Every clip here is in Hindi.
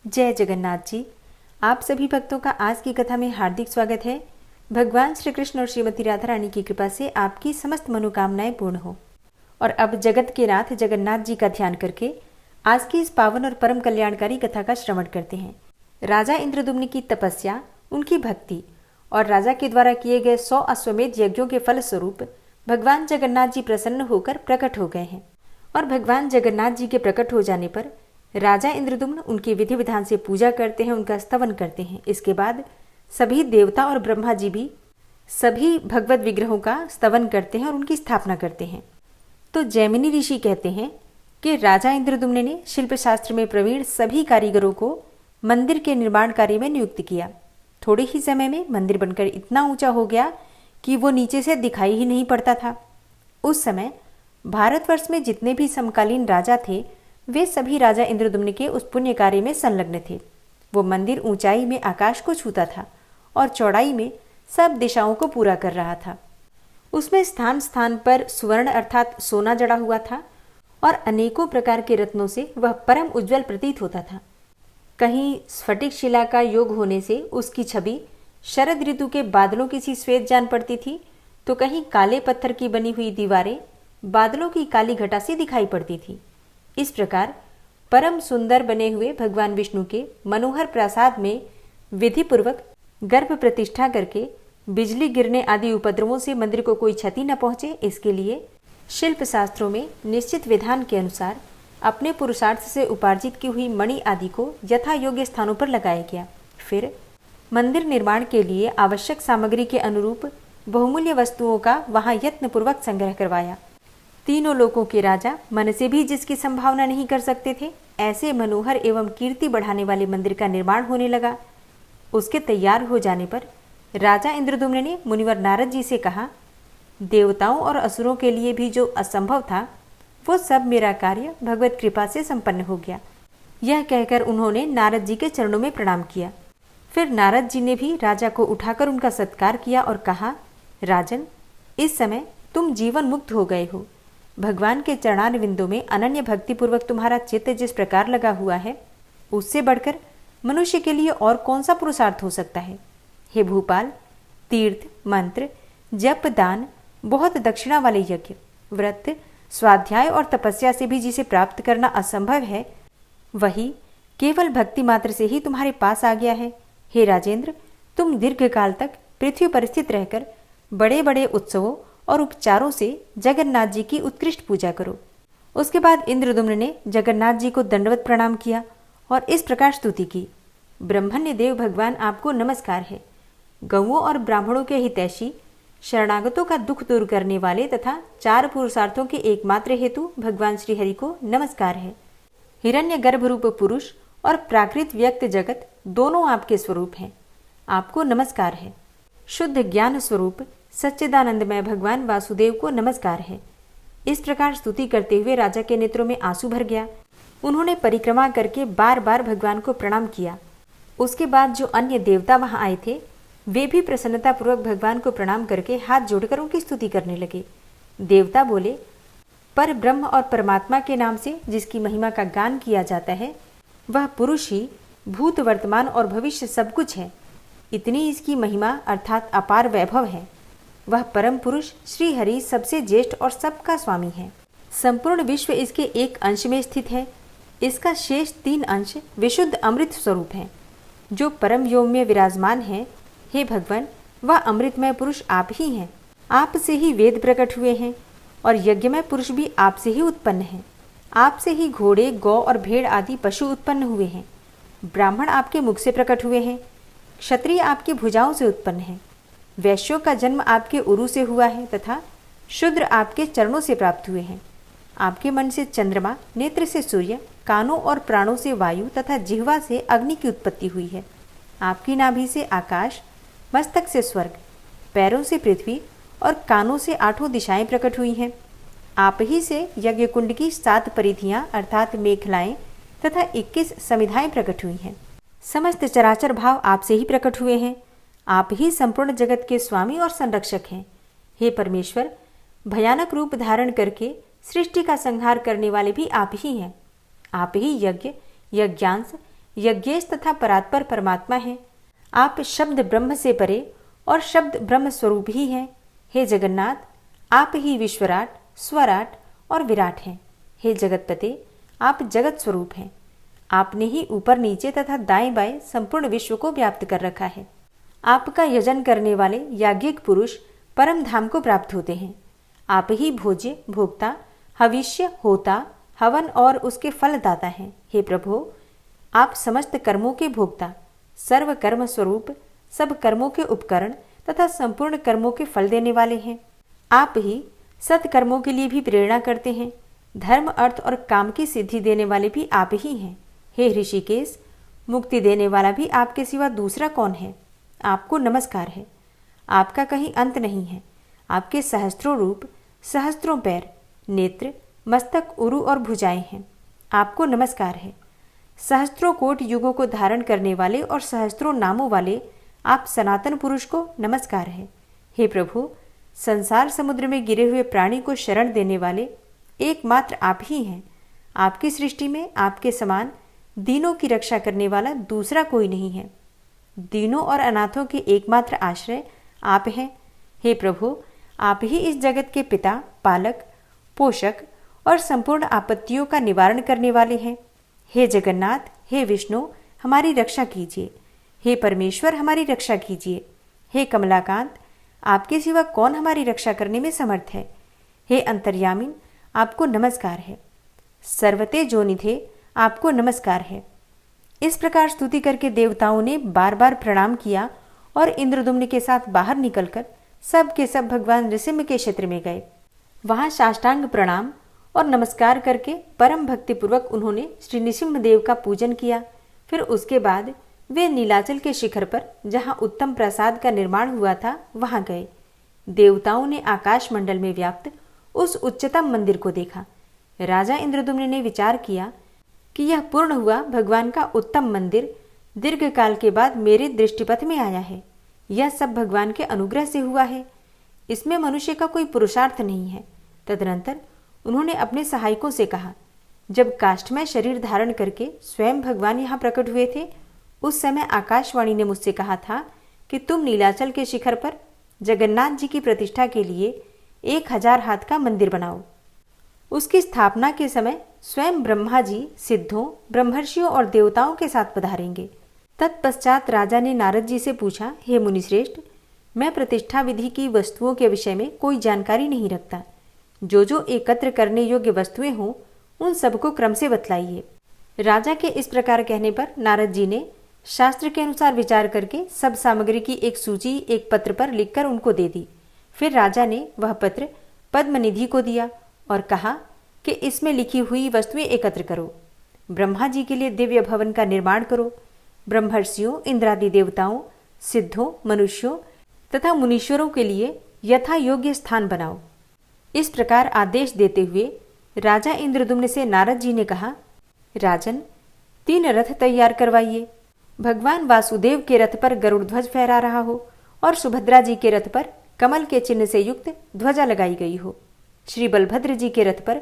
जय जगन्नाथ जी। आप सभी भक्तों का आज की कथा में हार्दिक स्वागत है। भगवान श्री कृष्ण और श्रीमती राधा रानी की कृपा से आपकी समस्त मनोकामनाएं पूर्ण हो। और अब जगत के नाथ जगन्नाथ जी का ध्यान करके आज की इस पावन और परम कल्याणकारी कथा का श्रवण करते हैं। राजा इंद्रदुम्न की तपस्या, उनकी भक्ति और राजा के द्वारा किए गए 100 अश्वमेध यज्ञों के फल स्वरूप भगवान जगन्नाथ जी प्रसन्न होकर प्रकट हो गए हैं। और भगवान जगन्नाथ जी के प्रकट हो जाने पर राजा इंद्रदुम्न उनकी विधि विधान से पूजा करते हैं, उनका स्तवन करते हैं। इसके बाद सभी देवता और ब्रह्मा जी भी सभी भगवत विग्रहों का स्तवन करते हैं और उनकी स्थापना करते हैं। तो जैमिनी ऋषि कहते हैं कि राजा इंद्रदुम्न ने शिल्प शास्त्र में प्रवीण सभी कारीगरों को मंदिर के निर्माण कार्य में नियुक्त किया। थोड़े ही समय में मंदिर बनकर इतना ऊंचा हो गया कि वो नीचे से दिखाई ही नहीं पड़ता था। उस समय भारतवर्ष में जितने भी समकालीन राजा थे वे सभी राजा इंद्रदुम्न के उस पुण्य कार्य में संलग्न थे। वो मंदिर ऊंचाई में आकाश को छूता था और चौड़ाई में सब दिशाओं को पूरा कर रहा था। उसमें स्थान स्थान पर सुवर्ण अर्थात सोना जड़ा हुआ था और अनेकों प्रकार के रत्नों से वह परम उज्जवल प्रतीत होता था। कहीं स्फटिक शिला का योग होने से उसकी छवि शरद ऋतु के बादलों की सी श्वेत जान पड़ती थी, तो कहीं काले पत्थर की बनी हुई दीवारें बादलों की काली घटा सी दिखाई पड़ती थी। इस प्रकार परम सुंदर बने हुए भगवान विष्णु के मनोहर प्रासाद में विधि पूर्वक गर्भ प्रतिष्ठा करके बिजली गिरने आदि उपद्रवों से मंदिर को कोई क्षति न पहुंचे, इसके लिए शिल्प शास्त्रों में निश्चित विधान के अनुसार अपने पुरुषार्थ से उपार्जित की हुई मणि आदि को यथा योग्य स्थानों पर लगाया गया। फिर मंदिर निर्माण के लिए आवश्यक सामग्री के अनुरूप बहुमूल्य वस्तुओं का वहां यत्नपूर्वक संग्रह करवाया। तीनों लोकों के राजा मन से भी जिसकी संभावना नहीं कर सकते थे, ऐसे मनोहर एवं कीर्ति बढ़ाने वाले मंदिर का निर्माण होने लगा। उसके तैयार हो जाने पर राजा इंद्रदुम्न ने मुनिवर नारद जी से कहा, देवताओं और असुरों के लिए भी जो असंभव था वो सब मेरा कार्य भगवत कृपा से संपन्न हो गया। यह कहकर उन्होंने नारद जी के चरणों में प्रणाम किया। फिर नारद जी ने भी राजा को उठाकर उनका सत्कार किया और कहा, राजन, इस समय तुम जीवन मुक्त हो गए हो। भगवान के चरणारविंदों में अनन्य भक्तिपूर्वक तुम्हारा चित्त जिस प्रकार लगा हुआ है, उससे बढ़कर मनुष्य के लिए और कौन सा पुरुषार्थ हो सकता है। हे भूपाल, तीर्थ, मंत्र, जप, दान, बहुत दक्षिणा वाले यज्ञ, व्रत, स्वाध्याय और तपस्या से भी जिसे प्राप्त करना असंभव है, वही केवल भक्ति मात्र से ही तुम्हारे पास आ गया है। हे राजेंद्र, तुम दीर्घ काल तक पृथ्वी पर स्थित रहकर बड़े बड़े उत्सवों और उपचारों से जगन्नाथ जी की उत्कृष्ट पूजा करो। उसके बाद इंद्रदुम्न ने जगन्नाथ जी को दंडवत प्रणाम किया और इस प्रकार स्तुति की, ब्रह्मण्य देव भगवान, आपको नमस्कार है। गौओं और ब्राह्मणों के हितैषी, शरणागतों का दुख दूर करने वाले तथा 4 पुरुषार्थों के एकमात्र हेतु भगवान श्रीहरि को नमस्कार है। हिरण्य गर्भरूप पुरुष और प्राकृत व्यक्त जगत दोनों आपके स्वरूप हैं, आपको नमस्कार है। शुद्ध ज्ञान स्वरूप सच्चिदानंदमय भगवान वासुदेव को नमस्कार है। इस प्रकार स्तुति करते हुए राजा के नेत्रों में आंसू भर गया। उन्होंने परिक्रमा करके बार बार भगवान को प्रणाम किया। उसके बाद जो अन्य देवता वहां आए थे वे भी प्रसन्नतापूर्वक भगवान को प्रणाम करके हाथ जोड़कर उनकी स्तुति करने लगे। देवता बोले, पर ब्रह्म और परमात्मा के नाम से जिसकी महिमा का गान किया जाता है, वह पुरुष ही भूत, वर्तमान और भविष्य सब कुछ है। इतनी इसकी महिमा अर्थात अपार वैभव है। वह परम पुरुष श्री हरि सबसे ज्येष्ठ और सबका स्वामी है। संपूर्ण विश्व इसके एक अंश में स्थित है। इसका शेष 3 अंश विशुद्ध अमृत स्वरूप है, जो परम व्योम में विराजमान है। हे भगवान, वह अमृतमय पुरुष आप ही हैं। आप से ही वेद प्रकट हुए हैं और यज्ञमय पुरुष भी आपसे ही उत्पन्न है। आपसे ही घोड़े, गौ और भेड़ आदि पशु उत्पन्न हुए हैं। ब्राह्मण आपके मुख से प्रकट हुए हैं, क्षत्रिय आपकी भुजाओं से उत्पन्न है, वैश्यों का जन्म आपके उरु से हुआ है तथा शूद्र आपके चरणों से प्राप्त हुए हैं। आपके मन से चंद्रमा, नेत्र से सूर्य, कानों और प्राणों से वायु तथा जिह्वा से अग्नि की उत्पत्ति हुई है। आपकी नाभि से आकाश, मस्तक से स्वर्ग, पैरों से पृथ्वी और कानों से 8 दिशाएं प्रकट हुई हैं। आप ही से यज्ञ कुंड की 7 परिधियां अर्थात मेखलाएं तथा 21 समिधाएं प्रकट हुई हैं। समस्त चराचर भाव आपसे ही प्रकट हुए हैं। आप ही संपूर्ण जगत के स्वामी और संरक्षक हैं। हे परमेश्वर, भयानक रूप धारण करके सृष्टि का संहार करने वाले भी आप ही हैं। आप ही यज्ञ, यज्ञांश, यज्ञेश तथा परात्पर परमात्मा हैं। आप शब्द ब्रह्म से परे और शब्द ब्रह्म स्वरूप ही हैं। हे जगन्नाथ, आप ही विश्वराट, स्वराट और विराट हैं। हे जगतपते, आप जगत स्वरूप हैं। आपने ही ऊपर नीचे तथा दाएं बाएं संपूर्ण विश्व को व्याप्त कर रखा है। आपका यजन करने वाले याज्ञिक पुरुष परम धाम को प्राप्त होते हैं। आप ही भोज्य, भोक्ता, हविष्य, होता, हवन और उसके फल दाता हैं। हे प्रभु, आप समस्त कर्मों के भोक्ता, सर्व कर्म स्वरूप, सब कर्मों के उपकरण तथा संपूर्ण कर्मों के फल देने वाले हैं। आप ही सत्कर्मों के लिए भी प्रेरणा करते हैं। धर्म, अर्थ और काम की सिद्धि देने वाले भी आप ही हैं। हे ऋषिकेश, मुक्ति देने वाला भी आपके सिवा दूसरा कौन है। आपको नमस्कार है। आपका कहीं अंत नहीं है। आपके सहस्त्रों रूप, सहस्त्रों पैर, नेत्र, मस्तक, उरु और भुजाएं हैं। आपको नमस्कार है। सहस्त्रों कोट युगों को धारण करने वाले और सहस्त्रों नामों वाले आप सनातन पुरुष को नमस्कार है। हे प्रभु, संसार समुद्र में गिरे हुए प्राणी को शरण देने वाले एकमात्र आप ही हैं। आपकी सृष्टि में आपके समान दीनों की रक्षा करने वाला दूसरा कोई नहीं है। दीनों और अनाथों के एकमात्र आश्रय आप हैं। हे प्रभु, आप ही इस जगत के पिता, पालक, पोषक और संपूर्ण आपत्तियों का निवारण करने वाले हैं। हे जगन्नाथ, हे विष्णु, हमारी रक्षा कीजिए। हे परमेश्वर, हमारी रक्षा कीजिए। हे कमलाकांत, आपके सिवा कौन हमारी रक्षा करने में समर्थ है। हे अंतर्यामिन, आपको नमस्कार है। सर्वते जोनिधे, आपको नमस्कार है। इस प्रकार स्तुति करके देवताओं ने बार बार प्रणाम किया और इंद्रदुम्न के साथ बाहर निकलकर सब के सब भगवान नृसिंह के क्षेत्र में गए। वहां साष्टांग प्रणाम और नमस्कार करके परम भक्ति पूर्वक उन्होंने श्री नृसिंह देव का पूजन किया। फिर उसके बाद वे नीलाचल के शिखर पर, जहां उत्तम प्रसाद का निर्माण हुआ था, वहां गए। देवताओं ने आकाश मंडल में व्याप्त उस उच्चतम मंदिर को देखा। राजा इंद्रदुम्न ने विचार किया कि यह पूर्ण हुआ भगवान का उत्तम मंदिर दीर्घ काल के बाद मेरे दृष्टिपथ में आया है। यह सब भगवान के अनुग्रह से हुआ है। इसमें मनुष्य का कोई पुरुषार्थ नहीं है। तदनंतर उन्होंने अपने सहायकों से कहा, जब काष्ठमय शरीर धारण करके स्वयं भगवान यहाँ प्रकट हुए थे, उस समय आकाशवाणी ने मुझसे कहा था कि तुम नीलाचल के शिखर पर जगन्नाथ जी की प्रतिष्ठा के लिए 1000 हाथ का मंदिर बनाओ। उसकी स्थापना के समय स्वयं ब्रह्मा जी सिद्धों, ब्रह्मर्षियों और देवताओं के साथ पधारेंगे। तत्पश्चात राजा ने नारद जी से पूछा, हे मुनिश्रेष्ठ, मैं प्रतिष्ठा विधि की वस्तुओं के विषय में कोई जानकारी नहीं रखता। जो जो एकत्र करने योग्य वस्तुएं हों, उन सबको क्रम से बतलाइए। राजा के इस प्रकार कहने पर नारद जी ने शास्त्र के अनुसार विचार करके सब सामग्री की एक सूची एक पत्र पर लिखकर उनको दे दी। फिर राजा ने वह पत्र पद्मनिधि को दिया और कहा कि इसमें लिखी हुई वस्तुएं एकत्र करो। ब्रह्मा जी के लिए दिव्य भवन का निर्माण करो। ब्रह्मर्षियों, इंद्रादि देवताओं, सिद्धों, मनुष्यों तथा मुनीश्वरों के लिए यथा योग्य स्थान बनाओ। इस प्रकार आदेश देते हुए राजा इंद्रदुम्न से नारद जी ने कहा, राजन, 3 रथ तैयार करवाइए। भगवान वासुदेव के रथ पर गरुड़ ध्वज फहरा रहा हो और सुभद्रा जी के रथ पर कमल के चिन्ह से युक्त ध्वजा लगाई गई हो। श्री बलभद्र जी के रथ पर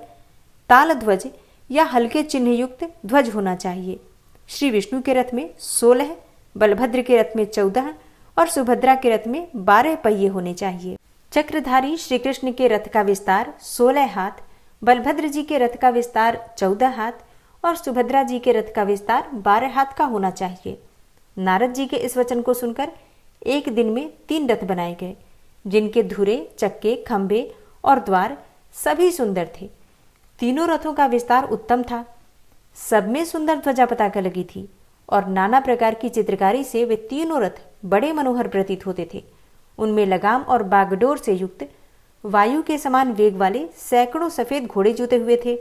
ताल ध्वज या हल्के चिन्ह युक्त ध्वज होना चाहिए। श्री विष्णु के रथ में 16, बलभद्र के रथ में 14 और सुभद्रा के रथ में 12 पहिए होने चाहिए। चक्रधारी श्री कृष्ण के रथ का विस्तार 16 हाथ, बलभद्र जी के रथ का विस्तार 14 हाथ और सुभद्रा जी के रथ का विस्तार 12 हाथ का होना चाहिए। नारद जी के इस वचन को सुनकर एक दिन में 3 रथ बनाए गए, जिनके धुरे, चक्के, खंभे और द्वार सभी सुंदर थे। तीनों रथों का विस्तार उत्तम था। सब में सुंदर ध्वजा पताका लगी थी और नाना प्रकार की चित्रकारी से वे तीनों रथ बड़े मनोहर प्रतीत होते थे। उनमें लगाम और बागडोर से युक्त वायु के समान वेग वाले सैकड़ों सफेद घोड़े जुते हुए थे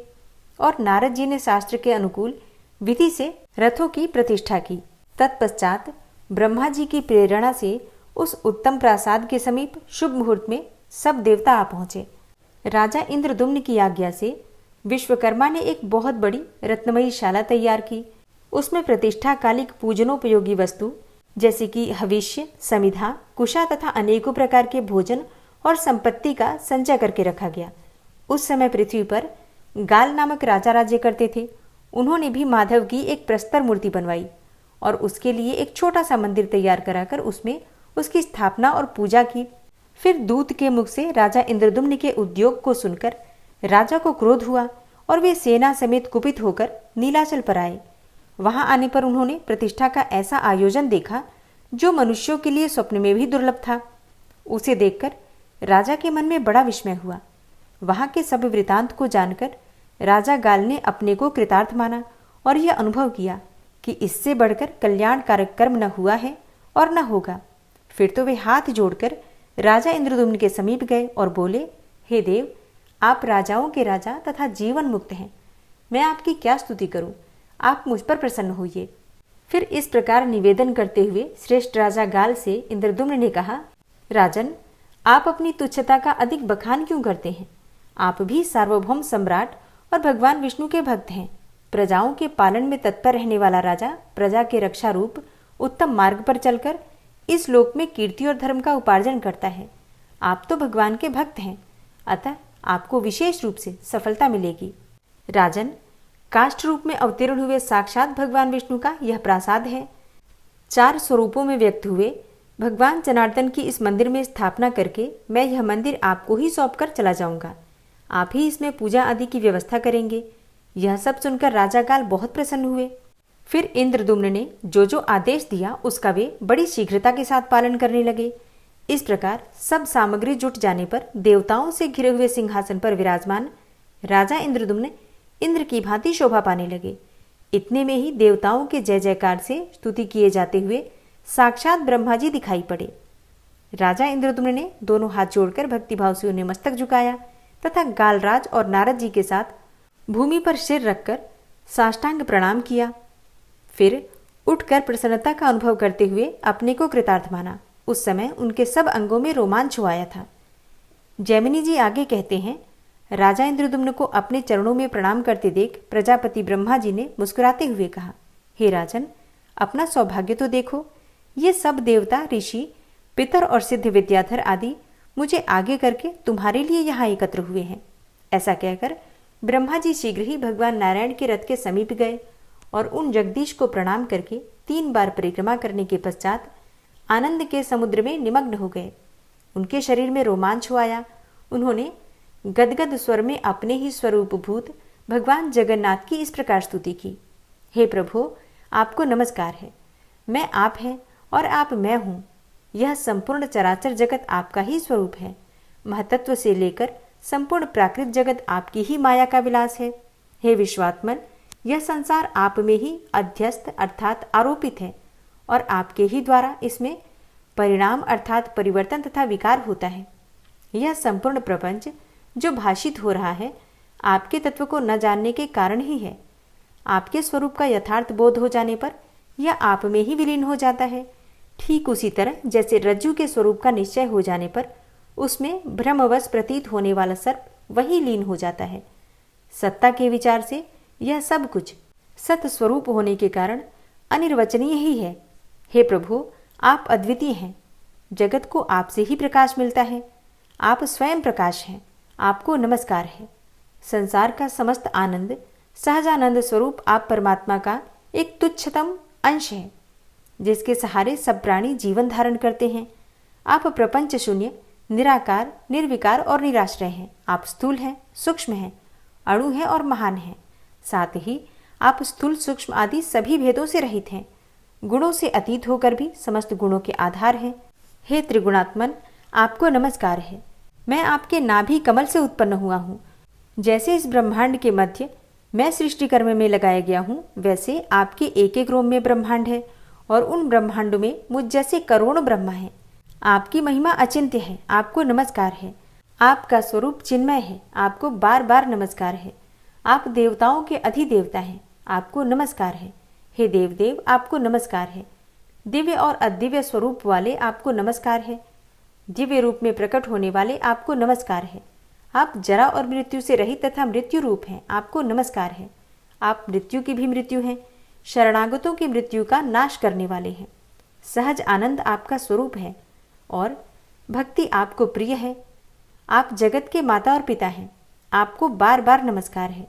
और नारद जी ने शास्त्र के अनुकूल विधि से रथों की प्रतिष्ठा की। तत्पश्चात ब्रह्मा जी की प्रेरणा से उस उत्तम प्रासाद के समीप शुभ मुहूर्त में सब देवता आ पहुंचे। राजा इंद्रदुम्न की आज्ञा से विश्वकर्मा ने एक बहुत बड़ी रत्नमयी शाला तैयार की। उसमें प्रतिष्ठा कालिक पूजनोपयोगी वस्तु जैसे कि हविष्य, समिधा, कुशा तथा अनेकों प्रकार के भोजन और संपत्ति का संचय करके रखा गया। उस समय पृथ्वी पर गाल नामक राजा राज्य करते थे। उन्होंने भी माधव की एक प्रस्तर मूर्ति बनवाई और उसके लिए एक छोटा सा मंदिर तैयार कराकर उसमें उसकी स्थापना और पूजा की। फिर दूत के मुख से राजा इंद्रदुम्न के उद्योग को सुनकर राजा को क्रोध हुआ और वे सेना समेत कुपित होकर नीलाचल पर आए। वहां आने पर उन्होंने प्रतिष्ठा का ऐसा आयोजन देखा जो मनुष्यों के लिए स्वप्न में भी दुर्लभ था। उसे देखकर राजा के मन में बड़ा विस्मय हुआ। वहां के सब वृतांत को जानकर राजा गाल ने अपने को कृतार्थ माना और यह अनुभव किया कि इससे बढ़कर कल्याणकारक कर्म न हुआ है और न होगा। फिर तो वे हाथ जोड़कर राजा इंद्रदुम्न के समीप गए और बोले, हे देव, आप राजाओं के राजा तथा जीवन मुक्त हैं। मैं आपकी क्या स्तुति करूं? आप मुझ पर प्रसन्न होइए। फिर इस प्रकार निवेदन करते हुए श्रेष्ठ राजा गाल से इंद्रदुम्न ने कहा, राजन, आप अपनी तुच्छता का अधिक बखान क्यों करते हैं? आप भी सार्वभौम सम्राट और भगवान विष्णु के भक्त हैं। प्रजाओं के पालन में तत्पर रहने वाला राजा प्रजा के रक्षा रूप उत्तम मार्ग पर चलकर इस लोक में कीर्ति और धर्म का उपार्जन करता है। आप तो भगवान के भक्त हैं, अतः आपको विशेष रूप से सफलता मिलेगी। राजन, काष्ठ रूप में अवतीर्ण हुए साक्षात भगवान विष्णु का यह प्रासाद है। 4 स्वरूपों में व्यक्त हुए भगवान जनार्दन की इस मंदिर में स्थापना करके मैं यह मंदिर आपको ही सौंपकर चला जाऊंगा। आप ही इसमें पूजा आदि की व्यवस्था करेंगे। यह सब सुनकर राजा गाल बहुत प्रसन्न हुए। फिर इंद्रदुम्न ने जो आदेश दिया उसका वे बड़ी शीघ्रता के साथ पालन करने लगे। इस प्रकार सब सामग्री जुट जाने पर देवताओं से घिरे हुए सिंहासन पर विराजमान राजा इंद्रदुम्न इंद्र की भांति शोभा पाने लगे। इतने में ही देवताओं के जय जयकार से स्तुति किए जाते हुए साक्षात ब्रह्मा जी दिखाई पड़े। राजा इंद्रदुम्न ने दोनों हाथ जोड़कर भक्तिभाव से उन्हें मस्तक झुकाया तथा गालराज और नारद जी के साथ भूमि पर सिर रखकर साष्टांग प्रणाम किया। फिर उठकर प्रसन्नता का अनुभव करते हुए अपने को कृतार्थ माना। उस समय उनके सब अंगों में रोमांच छुआया था। जैमिनी जी आगे कहते हैं, राजा इंद्रदुम्न को अपने चरणों में प्रणाम करते देख प्रजापति ब्रह्मा जी ने मुस्कुराते हुए कहा, हे राजन, अपना सौभाग्य तो देखो। ये सब देवता, ऋषि, पितर और सिद्ध विद्याधर आदि मुझे आगे करके तुम्हारे लिए यहाँ एकत्र हुए हैं। ऐसा कहकर ब्रह्मा जी शीघ्र ही भगवान नारायण के रथ के समीप गए और उन जगदीश को प्रणाम करके 3 बार परिक्रमा करने के पश्चात आनंद के समुद्र में निमग्न हो गए। उनके शरीर में रोमांच आया। उन्होंने गदगद स्वर में अपने ही स्वरूप भूत भगवान जगन्नाथ की इस प्रकार स्तुति की, हे प्रभु, आपको नमस्कार है। मैं आप है और आप मैं हूँ। यह संपूर्ण चराचर जगत आपका ही स्वरूप है। महतत्व से लेकर संपूर्ण प्राकृत जगत आपकी ही माया का विलास है। हे विश्वात्मन, यह संसार आप में ही अध्यस्त अर्थात आरोपित है और आपके ही द्वारा इसमें परिणाम अर्थात परिवर्तन तथा विकार होता है। यह संपूर्ण प्रपंच जो भाषित हो रहा है आपके तत्व को न जानने के कारण ही है। आपके स्वरूप का यथार्थ बोध हो जाने पर यह आप में ही विलीन हो जाता है। ठीक उसी तरह जैसे रज्जु के स्वरूप का निश्चय हो जाने पर उसमें भ्रमवश प्रतीत होने वाला सर्प वही लीन हो जाता है। सत्ता के विचार से यह सब कुछ सत स्वरूप होने के कारण अनिर्वचनीय ही है। हे प्रभु, आप अद्वितीय हैं। जगत को आपसे ही प्रकाश मिलता है। आप स्वयं प्रकाश हैं। आपको नमस्कार है। संसार का समस्त आनंद सहजानंद स्वरूप आप परमात्मा का एक तुच्छतम अंश है, जिसके सहारे सब प्राणी जीवन धारण करते हैं। आप प्रपंच शून्य, निराकार, निर्विकार और निराश्रय हैं। आप स्थूल हैं, सूक्ष्म हैं, अणु हैं और महान हैं। साथ ही आप स्थूल सूक्ष्म आदि सभी भेदों से रहित हैं। गुणों से अतीत होकर भी समस्त गुणों के आधार हैं। हे त्रिगुणात्मन, आपको नमस्कार है। मैं आपके नाभि कमल से उत्पन्न हुआ हूँ। जैसे इस ब्रह्मांड के मध्य मैं सृष्टि कर्म में लगाया गया हूँ, वैसे आपके एक एक रोम में ब्रह्मांड है और उन ब्रह्मांडों में मुझ जैसे करोड़ों ब्रह्मा हैं। आपकी महिमा अचिंत्य है। आपको नमस्कार है। आपका स्वरूप चिन्मय है। आपको बार बार नमस्कार है। आप देवताओं के अधिदेवता हैं। आपको नमस्कार है। हे देवदेव, आपको नमस्कार है। दिव्य और अदिव्य स्वरूप वाले आपको नमस्कार है। दिव्य रूप में प्रकट होने वाले आपको नमस्कार है। आप जरा और मृत्यु से रहित तथा मृत्यु रूप हैं। आपको नमस्कार है। आप मृत्यु की भी मृत्यु हैं। शरणागतों की मृत्यु का नाश करने वाले हैं। सहज आनंद आपका स्वरूप है और भक्ति आपको प्रिय है। आप जगत के माता और पिता हैं। आपको बार बार नमस्कार है।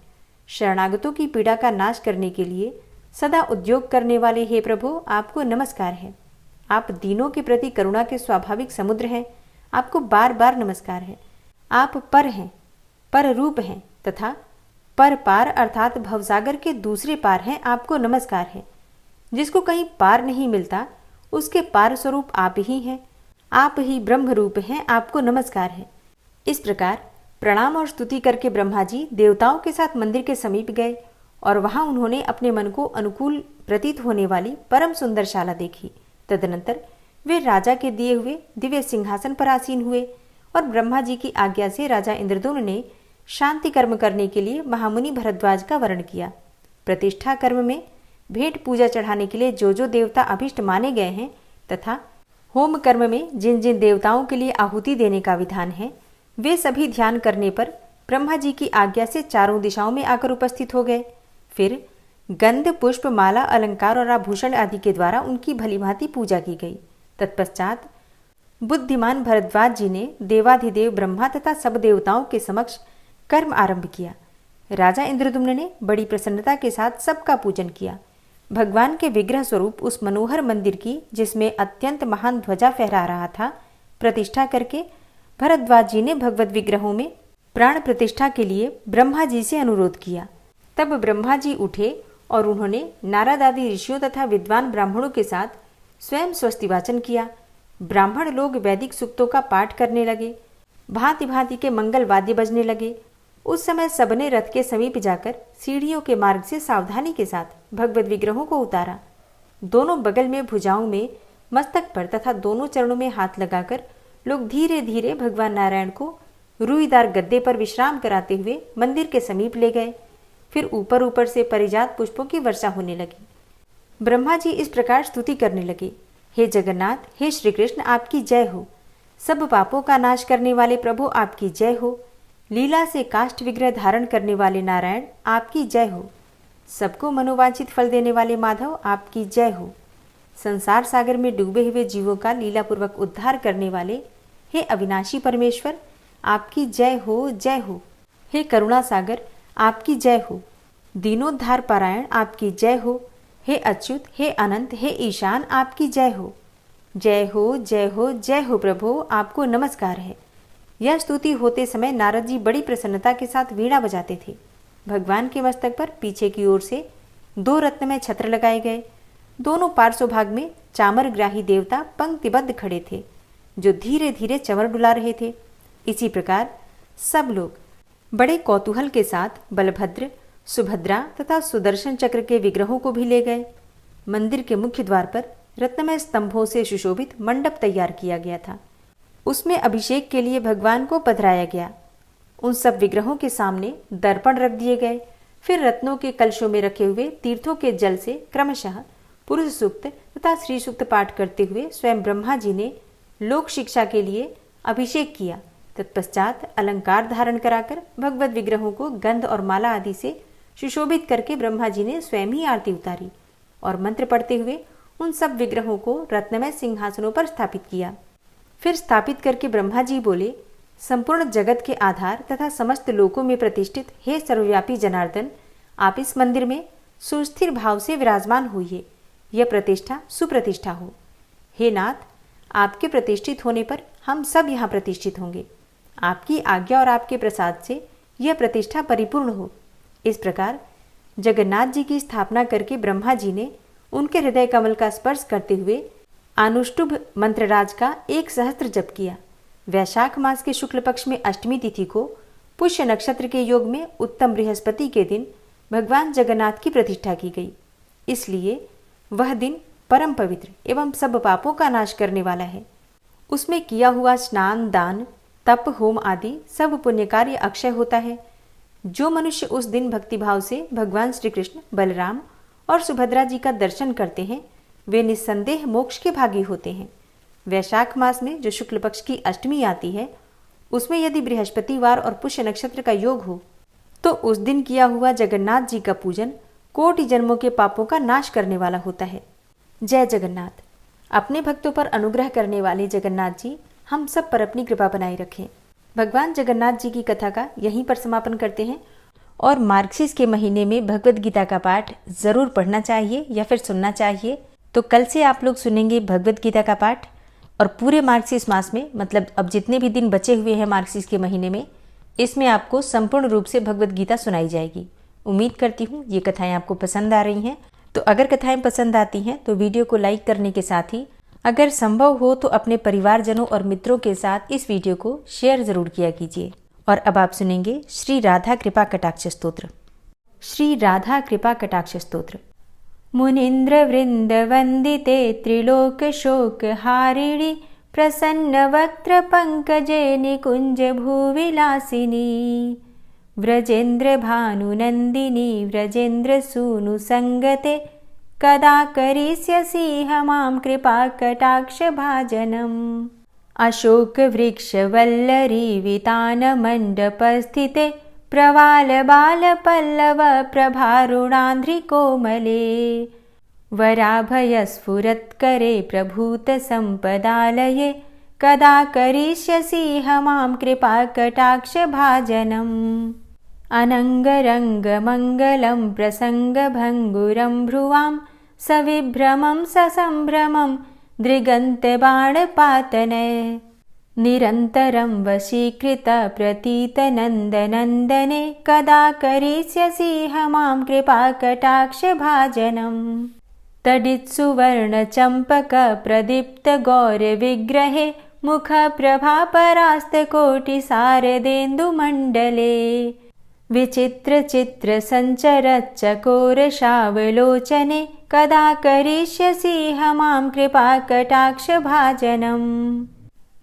शरणागतों की पीड़ा का नाश करने के लिए सदा उद्योग करने वाले हे प्रभु, आपको नमस्कार है। आप दीनों के प्रति करुणा के स्वाभाविक समुद्र हैं, आपको बार बार नमस्कार है। आप पर हैं, पर रूप हैं तथा पर पार अर्थात भवसागर के दूसरे पार हैं, आपको नमस्कार है। जिसको कहीं पार नहीं मिलता उसके पार स्वरूप आप ही हैं, आप ही ब्रह्म रूप हैं, आपको नमस्कार है। इस प्रकार प्रणाम और स्तुति करके ब्रह्मा जी देवताओं के साथ मंदिर के समीप गए और वहां उन्होंने अपने मन को अनुकूल प्रतीत होने वाली परम सुंदर शाला देखी। तदनंतर वे राजा के दिए हुए दिव्य सिंहासन पर आसीन हुए और ब्रह्मा जी की आज्ञा से राजा इंद्रद्युम्न ने शांति कर्म करने के लिए महामुनि भरद्वाज का वर्ण किया। प्रतिष्ठा कर्म में भेंट पूजा चढ़ाने के लिए जो जो देवता अभिष्ट माने गए हैं तथा होम कर्म में जिन जिन देवताओं के लिए आहुति देने का विधान है, वे सभी ध्यान करने पर ब्रह्मा जी की आज्ञा से चारों दिशाओं में आकर उपस्थित हो गए। फिर गंध, पुष्प, माला, अलंकार और आभूषण आदि के द्वारा उनकी भलीभांति पूजा की गई। तत्पश्चात बुद्धिमान भरद्वाज जी ने देवाधिदेव ब्रह्मा तथा सब देवताओं के समक्ष कर्म आरंभ किया। राजा इंद्रद्युम्न ने बड़ी प्रसन्नता के साथ सबका पूजन किया। भगवान के विग्रह स्वरूप उस मनोहर मंदिर की, जिसमें अत्यंत महान ध्वजा फहरा रहा था, प्रतिष्ठा करके भरद्वाज जी ने भगवत विग्रहों में प्राण प्रतिष्ठा के लिए ब्रह्मा जी से अनुरोध किया। तब ब्रह्मा जी उठे और उन्होंने नारद आदि ऋषियों तथा विद्वान ब्राह्मणों के साथ स्वयं स्वस्ति वाचन किया। ब्राह्मण लोग वैदिक सूक्तों का पाठ करने लगे, भांति भांति के मंगल वाद्य बजने लगे। उस समय सबने रथ के समीप जाकर सीढ़ियों के मार्ग से सावधानी के साथ भगवत विग्रहों को उतारा। दोनों बगल में, भुजाओं में, मस्तक पर तथा दोनों चरणों में हाथ लगाकर लोग धीरे धीरे भगवान नारायण को रुईदार गद्दे पर विश्राम कराते हुए मंदिर के समीप ले गए। फिर ऊपर ऊपर से परिजात पुष्पों की वर्षा होने लगी। ब्रह्मा जी इस प्रकार स्तुति करने लगे, हे जगन्नाथ, हे श्री कृष्ण, आपकी जय हो। सब पापों का नाश करने वाले प्रभु, आपकी जय हो। लीला से काष्ठ विग्रह धारण करने वाले नारायण, आपकी जय हो। सबको मनोवांछित फल देने वाले माधव, आपकी जय हो। संसार सागर में डूबे हुए जीवों का लीलापूर्वक उद्धार करने वाले हे अविनाशी परमेश्वर, आपकी जय हो, जय हो। हे करुणा सागर, आपकी जय हो। दीनोद्धार पारायण, आपकी जय हो। हे अच्युत, हे अनंत, हे ईशान, आपकी जय हो। जय हो, जय हो, जय हो प्रभु, आपको नमस्कार है। यह स्तुति होते समय नारद जी बड़ी प्रसन्नता के साथ वीणा बजाते थे। भगवान के मस्तक पर पीछे की ओर से 2 रत्नमय छत्र लगाए गए। दोनों पार्श्व भाग में चामरग्राही देवता पंक्तिबद्ध खड़े थे, जो धीरे धीरे चमर डुला रहे थे। इसी प्रकार सब लोग बड़े कौतूहल के साथ बलभद्र, सुभद्रा तथा सुदर्शन चक्र के विग्रहों को भी ले गए। मंदिर के मुख्य द्वार पर रत्नमय स्तंभों से सुशोभित मंडप तैयार किया गया था। उसमें अभिषेक के लिए भगवान को पधराया गया। उन सब विग्रहों के सामने दर्पण रख दिए गए। फिर रत्नों के कलशों में रखे हुए तीर्थों के जल से क्रमशः पुरुष सूक्त तथा श्री सूक्त पाठ करते हुए स्वयं ब्रह्मा जी ने लोक शिक्षा के लिए अभिषेक किया। तत्पश्चात अलंकार धारण कराकर भगवत विग्रहों को गंध और माला आदि से सुशोभित करके ब्रह्मा जी ने स्वयं ही आरती उतारी और मंत्र पढ़ते हुए उन सब विग्रहों को रत्नमय सिंहासनों पर स्थापित किया। फिर स्थापित करके ब्रह्मा जी बोले, संपूर्ण जगत के आधार तथा समस्त लोकों में प्रतिष्ठित हे सर्वव्यापी जनार्दन, आप इस मंदिर में सुस्थिर भाव से विराजमान होइए। यह प्रतिष्ठा सुप्रतिष्ठा हो। हे नाथ, आपके प्रतिष्ठित होने पर हम सब यहाँ प्रतिष्ठित होंगे। आपकी आज्ञा और आपके प्रसाद से यह प्रतिष्ठा परिपूर्ण हो। इस प्रकार जगन्नाथ जी की स्थापना करके ब्रह्मा जी ने उनके हृदय कमल का स्पर्श करते हुए अनुष्टुभ मंत्रराज का 1 सहस्त्र जप किया। वैशाख मास के शुक्ल पक्ष में अष्टमी तिथि को पुष्य नक्षत्र के योग में उत्तम बृहस्पति के दिन भगवान जगन्नाथ की प्रतिष्ठा की गई। इसलिए वह दिन परम पवित्र एवं सब पापों का नाश करने वाला है। उसमें किया हुआ स्नान, दान, तप, होम आदि सब पुण्य कार्य अक्षय होता है। जो मनुष्य उस दिन भक्तिभाव से भगवान श्री कृष्ण, बलराम और सुभद्रा जी का दर्शन करते हैं, वे निस्संदेह मोक्ष के भागी होते हैं। वैशाख मास में जो शुक्ल पक्ष की अष्टमी आती है, उसमें यदि बृहस्पतिवार और पुष्य नक्षत्र का योग हो, तो उस दिन किया हुआ जगन्नाथ जी का पूजन कोटि जन्मों के पापों का नाश करने वाला होता है। जय जगन्नाथ। अपने भक्तों पर अनुग्रह करने वाले जगन्नाथ जी हम सब पर अपनी कृपा बनाए रखें। भगवान जगन्नाथ जी की कथा का यहीं पर समापन करते हैं और मार्गशीर्ष के महीने में भगवद गीता का पाठ ज़रूर पढ़ना चाहिए या फिर सुनना चाहिए। तो कल से आप लोग सुनेंगे भगवद गीता का पाठ और पूरे मार्गशीर्ष मास में, मतलब अब जितने भी दिन बचे हुए हैं मार्गशीर्ष के महीने में, इसमें आपको संपूर्ण रूप से भगवद गीता सुनाई जाएगी। उम्मीद करती हूँ ये कथाएं आपको पसंद आ रही हैं। तो अगर कथाएं पसंद आती हैं तो वीडियो को लाइक करने के साथ ही अगर संभव हो तो अपने परिवारजनों और मित्रों के साथ इस वीडियो को शेयर जरूर किया कीजिए। और अब आप सुनेंगे श्री राधा कृपा कटाक्ष स्तोत्र। श्री राधा कृपा कटाक्ष स्तोत्र। मुनीन्द्र वृंद वंदिते त्रिलोक शोक हारिणी प्रसन्न वक्त्र पंकजे निकुंज भूविलासिनी व्रजेन्द्र भानुनंदिनी व्रजेन्द्र सूनु संगते कदा करिष्यसि मां कृपा कटाक्ष भाजनम्। अशोक वृक्ष वल्लरी वितान मंडपस्थिते प्रवाल बाल पल्लव प्रभारुणांध्रि कोमले वराभय स्फुरत्करे प्रभूत संपदालये कदा करिष्यसि मां कृपा कटाक्ष भाजनम्। अनंगरंग मंगलं प्रसंग भंगुरं भ्रुवां सविभ्रमं ससंभ्रमं दृगंत बाणपातने निरन्तरं वशीकृत प्रतीत नन्दनन्दने कदा करिष्यसि मां कृपा कटाक्ष भाजनम्। तडित्सुवर्ण चंपक प्रदीप्त गौर विग्रहे मुख प्रभा परास्त कोटि सारदेन्दुमण्डले विचित्र चित्र संचर चकोर शावलोचने कदा करिष्यसि मां कृपा कटाक्ष भाजनम्।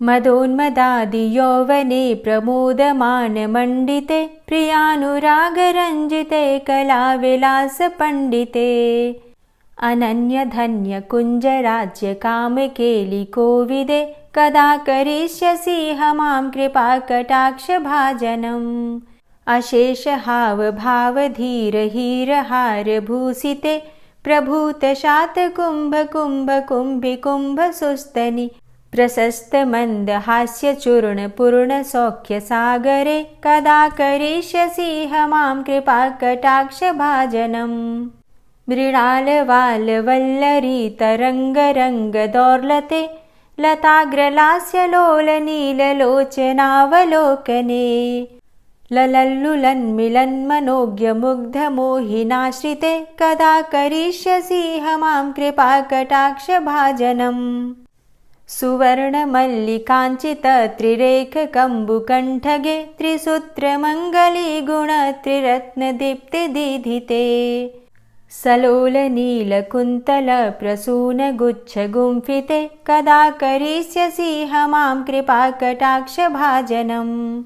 मदोन्मदादि यौवने प्रमोदमान मंडिते प्रियानुराग रंजिते कला विलास पंडिते अनन्य धन्य कुंज राज्य काम केलि कोविदे कदा करिष्यसि मां कृपा कटाक्ष भाजनम्। अशेष हाव भाव धीर हीर हार भूषिते प्रभूत शात कुंभ कुंभ कुंभि कुंभ सुस्तनि प्रशस्त मंद हास्य चूर्ण पूर्ण सौख्य सागरे कदा करिष्यसि मां कृपा कटाक्ष भाजनम्। मृणाल वाल वल्लरी तरंग रंग दौर्लते लताग्रलास्य लोल नील लोचनावलोकने ललल्लुलन्मिलन् मनोज्ञ मुग्ध मोहिनाश्रिते कदा करिष्यसि मां कृपा कटाक्ष भाजनम्। सुवर्ण मल्लिकांचित त्रिरेख कंबुकंठगे त्रिसूत्र मंगली गुण त्रिरत्न दीप्ति दीधिते सलोल नील कुंतल प्रसून गुच्छ गुंफिते कदा करिष्यसि मां कृपा कटाक्ष भाजनम्।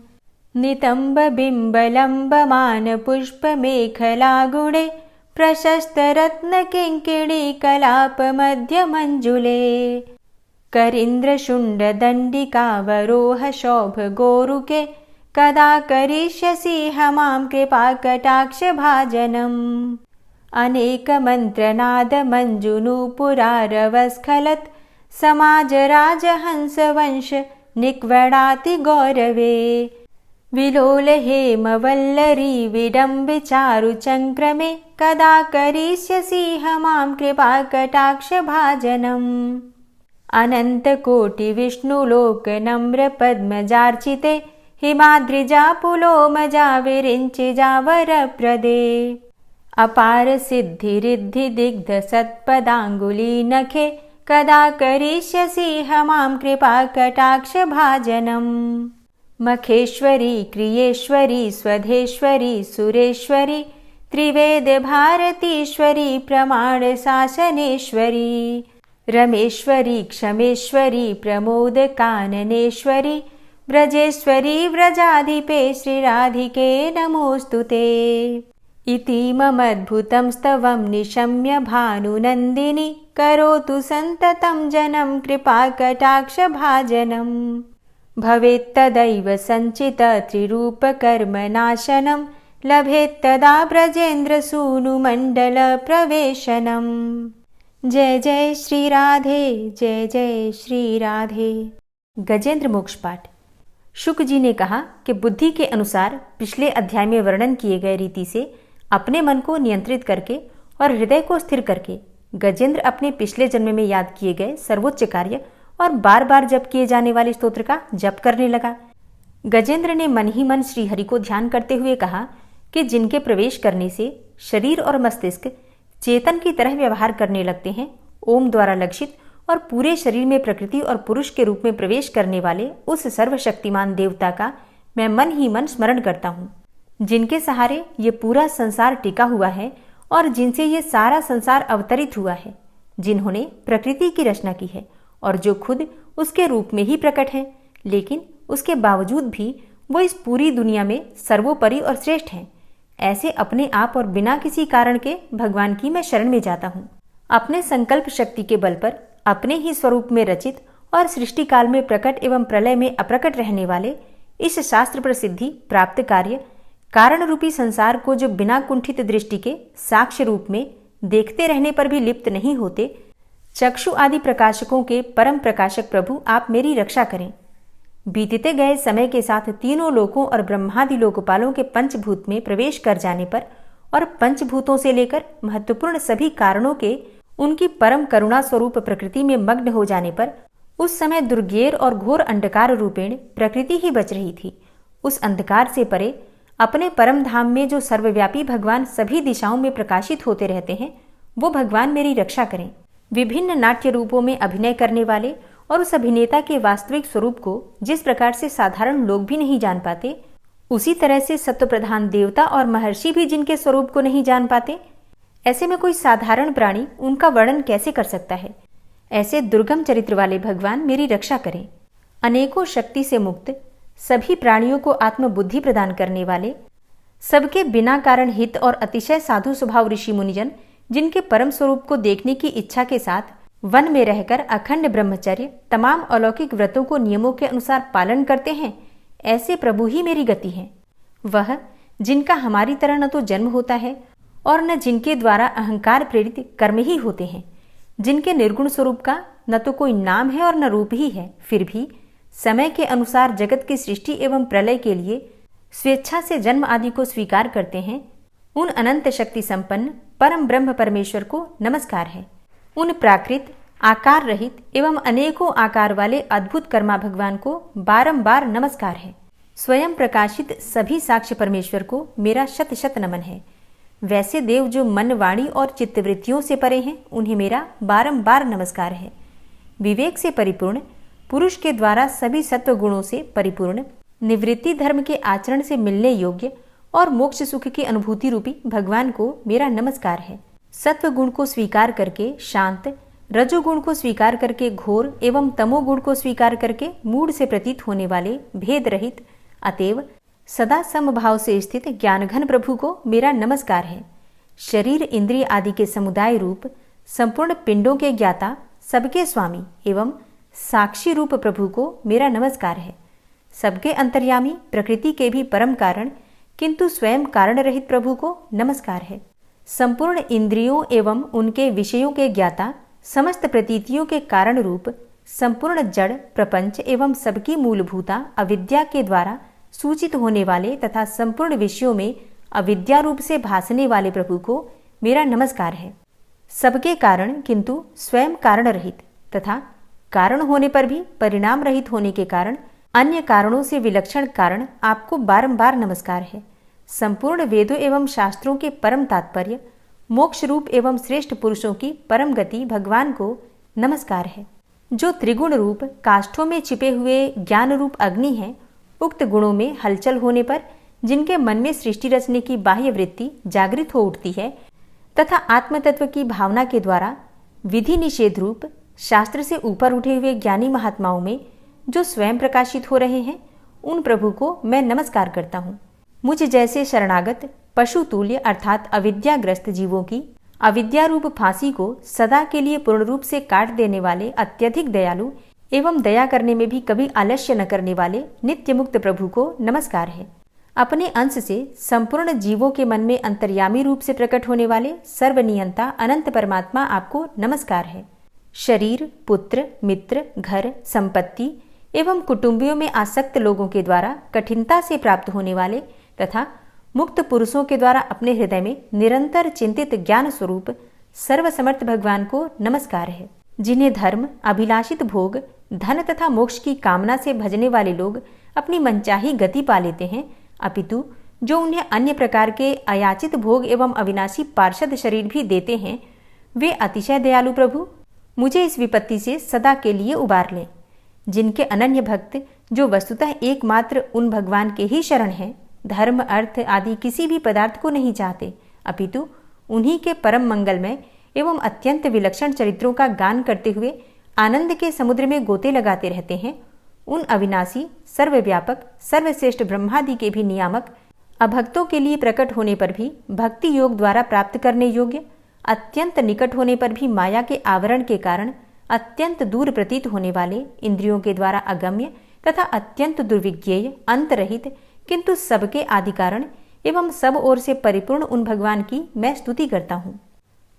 नितंब बिंब लंबमान पुष्प मेखला गुणे प्रशस्त रत्न किंकिणी कलाप मध्य मंजुले करींद्र शुंड दंडिकावरोह शोभ गोरुके कदा करिष्यसि मां कृपा कटाक्ष भाजनम्। अनेक मंत्रनाद मंजुनूपुरारवस्खलत् समाज राजहंस वंश निक्वडाति गौरवे विलोल हेम वल्लरी विडम्बि चारु चंक्रमे कदा करिष्यसि मां कृपा कटाक्ष भाजनम्। अनंत कोटि विष्णुलोक नम्र पद्मजार्चिते हिमाद्रिजा पुलोमजा विरिंचिजा वरप्रदे अपार सिद्धि रिद्धि दिग्ध सत्पदांगुली नखे कदा करिष्यसि मां कृपा कटाक्ष भाजनम्। मखेश्वरी क्रियेश्वरी स्वधेश्वरी सुरेश्वरी त्रिवेद भारतीश्वरी प्रमाण शासनेश्वरी रमेश्वरी क्षमेश्वरी प्रमोद काननेश्वरी व्रजेश्वरी व्रजाधिपे श्रीराधिके नमोस्तुते। इतीममद्भुतं स्तवं निशम्य भानुनन्दिनी करोतु सन्ततं जनं कृपा कटाक्ष भाजनम्। भवेत्तदैव सञ्चित त्रिरूपकर्मनाशनं लभेत्तदा ब्रजेन्द्रसूनुमण्डल प्रवेशनम्। जय जय श्री राधे, जय जय श्री राधे। गजेंद्र मोक्ष पाठ। शुक जी ने कहा कि बुद्धि के अनुसार पिछले अध्याय में वर्णन किए गए रीति से अपने मन को नियंत्रित करके और हृदय को स्थिर करके गजेंद्र अपने पिछले जन्म में याद किए गए सर्वोच्च कार्य और बार बार जप किए जाने वाले स्तोत्र का जप करने लगा। गजेंद्र ने मन ही मन श्रीहरि को ध्यान करते हुए कहा कि जिनके प्रवेश करने से शरीर और मस्तिष्क चेतन की तरह व्यवहार करने लगते हैं, ओम द्वारा लक्षित और पूरे शरीर में प्रकृति और पुरुष के रूप में प्रवेश करने वाले उस सर्वशक्तिमान देवता का मैं मन ही मन स्मरण करता हूँ, जिनके सहारे ये पूरा संसार टिका हुआ है और जिनसे ये सारा संसार अवतरित हुआ है, जिन्होंने प्रकृति की रचना की है और जो खुद उसके रूप में ही प्रकट है, लेकिन उसके बावजूद भी वो इस पूरी दुनिया में सर्वोपरि और श्रेष्ठ हैं। ऐसे अपने आप और बिना किसी कारण के भगवान की मैं शरण में जाता हूँ। अपने संकल्प शक्ति के बल पर अपने ही स्वरूप में रचित और सृष्टि काल में प्रकट एवं प्रलय में अप्रकट रहने वाले इस शास्त्र प्रसिद्धि प्राप्त कार्य कारण रूपी संसार को जो बिना कुंठित दृष्टि के साक्ष्य रूप में देखते रहने पर भी लिप्त नहीं होते, चक्षु आदि प्रकाशकों के परम प्रकाशक प्रभु आप मेरी रक्षा करें। बीतते गए समय के साथ तीनों लोकों और ब्रह्मादि लोकपालों के पंचभूत में प्रवेश कर जाने पर और पंचभूतों से लेकर महत्वपूर्ण सभी कारणों के उनकी परम करुणा स्वरूप प्रकृति में मग्न हो जाने पर उस समय दुर्गेर और घोर अंधकार रूपेण प्रकृति ही बच रही थी। उस अंधकार से परे अपने परम धाम में जो सर्वव्यापी भगवान सभी दिशाओं में प्रकाशित होते रहते हैं, वो भगवान मेरी रक्षा करें। विभिन्न नाट्य रूपों में अभिनय करने वाले और उस अभिनेता के वास्तविक स्वरूप को जिस प्रकार से साधारण लोग भी नहीं जान पाते, उसी तरह से सत्व प्रधान देवता और महर्षि भी जिनके स्वरूप को नहीं जान पाते, ऐसे में कोई साधारण प्राणी उनका वर्णन कैसे कर सकता है। ऐसे दुर्गम चरित्र वाले भगवान मेरी रक्षा करें। अनेकों शक्ति से मुक्त, सभी प्राणियों को आत्मबुद्धि प्रदान करने वाले, सबके बिना कारण हित और अतिशय साधु स्वभाव ऋषि मुनिजन जिनके परम स्वरूप को देखने की इच्छा के साथ वन में रहकर अखंड ब्रह्मचर्य तमाम अलौकिक व्रतों को नियमों के अनुसार पालन करते हैं, ऐसे प्रभु ही मेरी गति है। वह जिनका हमारी तरह न तो जन्म होता है और न जिनके द्वारा अहंकार प्रेरित कर्म ही होते हैं, जिनके निर्गुण स्वरूप का न तो कोई नाम है और न रूप ही है, फिर भी समय के अनुसार जगत की सृष्टि एवं प्रलय के लिए स्वेच्छा से जन्म आदि को स्वीकार करते हैं, उन अनंत शक्ति संपन्न परम ब्रह्म परमेश्वर को नमस्कार है। उन प्राकृत आकार रहित एवं अनेकों आकार वाले अद्भुत कर्मा भगवान को बारंबार नमस्कार है। स्वयं प्रकाशित सभी साक्ष्य परमेश्वर को मेरा शत शत नमन है। वैसे देव जो मन वाणी और चित्तवृत्तियों से परे हैं, उन्हें मेरा बारंबार नमस्कार है। विवेक से परिपूर्ण, पुरुष के द्वारा सभी सत्व गुणों से परिपूर्ण, निवृत्ति धर्म के आचरण से मिलने योग्य और मोक्ष सुख की अनुभूति रूपी भगवान को मेरा नमस्कार है। सत्व गुण को स्वीकार करके शांत, रजोगुण को स्वीकार करके घोर एवं तमोगुण को स्वीकार करके मूढ़ से प्रतीत होने वाले भेद रहित, अतएव सदा समभाव से स्थित ज्ञानघन प्रभु को मेरा नमस्कार है। शरीर इंद्रिय आदि के समुदाय रूप संपूर्ण पिंडों के ज्ञाता, सबके स्वामी एवं साक्षी रूप प्रभु को मेरा नमस्कार है। सबके अंतर्यामी, प्रकृति के भी परम कारण किंतु स्वयं कारण रहित प्रभु को नमस्कार है। संपूर्ण इंद्रियों एवं उनके विषयों के ज्ञाता, समस्त प्रतीतियों के कारण रूप, संपूर्ण जड़ प्रपंच एवं सबकी मूलभूता अविद्या के द्वारा सूचित होने वाले तथा संपूर्ण विषयों में अविद्या रूप से भासने वाले प्रभु को मेरा नमस्कार है। सबके कारण किंतु स्वयं कारण रहित तथा कारण होने पर भी परिणाम रहित होने के कारण अन्य कारणों से विलक्षण कारण आपको बारंबार नमस्कार है। संपूर्ण वेदों एवं शास्त्रों के परम तात्पर्य, मोक्ष रूप एवं श्रेष्ठ पुरुषों की परम गति भगवान को नमस्कार है। जो त्रिगुण रूप काष्ठों में छिपे हुए ज्ञान रूप अग्नि है, उक्त गुणों में हलचल होने पर जिनके मन में सृष्टि रचने की बाह्य वृत्ति जागृत हो उठती है तथा आत्मतत्व की भावना के द्वारा विधि निषेध रूप शास्त्र से ऊपर उठे हुए ज्ञानी महात्माओं में जो स्वयं प्रकाशित हो रहे हैं, उन प्रभु को मैं नमस्कार करता हूँ। मुझ जैसे शरणागत पशु तुल्य अर्थात अविद्याग्रस्त जीवों की अविद्या रूप फांसी को सदा के लिए पूर्ण रूप से काट देने वाले अत्यधिक दयालु एवं दया करने में भी कभी आलस्य न करने वाले नित्य मुक्त प्रभु को नमस्कार है। अपने अंश से संपूर्ण जीवों के मन में अंतर्यामी रूप से प्रकट होने वाले सर्वनियंता अनंत परमात्मा आपको नमस्कार है। शरीर, पुत्र, मित्र, घर, संपत्ति एवं कुटुंबियों में आसक्त लोगों के द्वारा कठिनता से प्राप्त होने वाले तथा मुक्त पुरुषों के द्वारा अपने हृदय में निरंतर चिंतित ज्ञान स्वरूप सर्वसमर्थ भगवान को नमस्कार है। जिन्हें धर्म, अभिलाषित भोग, धन तथा मोक्ष की कामना से भजने वाले लोग अपनी मनचाही गति पा लेते हैं, अपितु जो उन्हें अन्य प्रकार के अयाचित भोग एवं अविनाशी पार्षद शरीर भी देते हैं, वे अतिशय दयालु प्रभु मुझे इस विपत्ति से सदा के लिए उबार लें। जिनके अनन्य भक्त जो वस्तुतः एकमात्र उन भगवान के ही शरण हैं, धर्म, अर्थ आदि किसी भी पदार्थ को नहीं चाहते, अपितु उन्हीं के परम मंगलमय एवं अत्यंत विलक्षण चरित्रों का गान करते हुए आनंद के समुद्र में गोते लगाते रहते हैं, उन अविनाशी, सर्वव्यापक, सर्वश्रेष्ठ ब्रह्मादि के भी नियामक, अभक्तों के लिए प्रकट होने पर भी भक्ति योग द्वारा प्राप्त करने योग्य, अत्यंत निकट होने पर भी माया के आवरण के कारण अत्यंत दूर प्रतीत होने वाले, इंद्रियों के द्वारा अगम्य तथा अत्यंत दुर्विज्ञेय, अंतरहित किंतु सबके आदि कारण एवं सब ओर से परिपूर्ण उन भगवान की मैं स्तुति करता हूँ।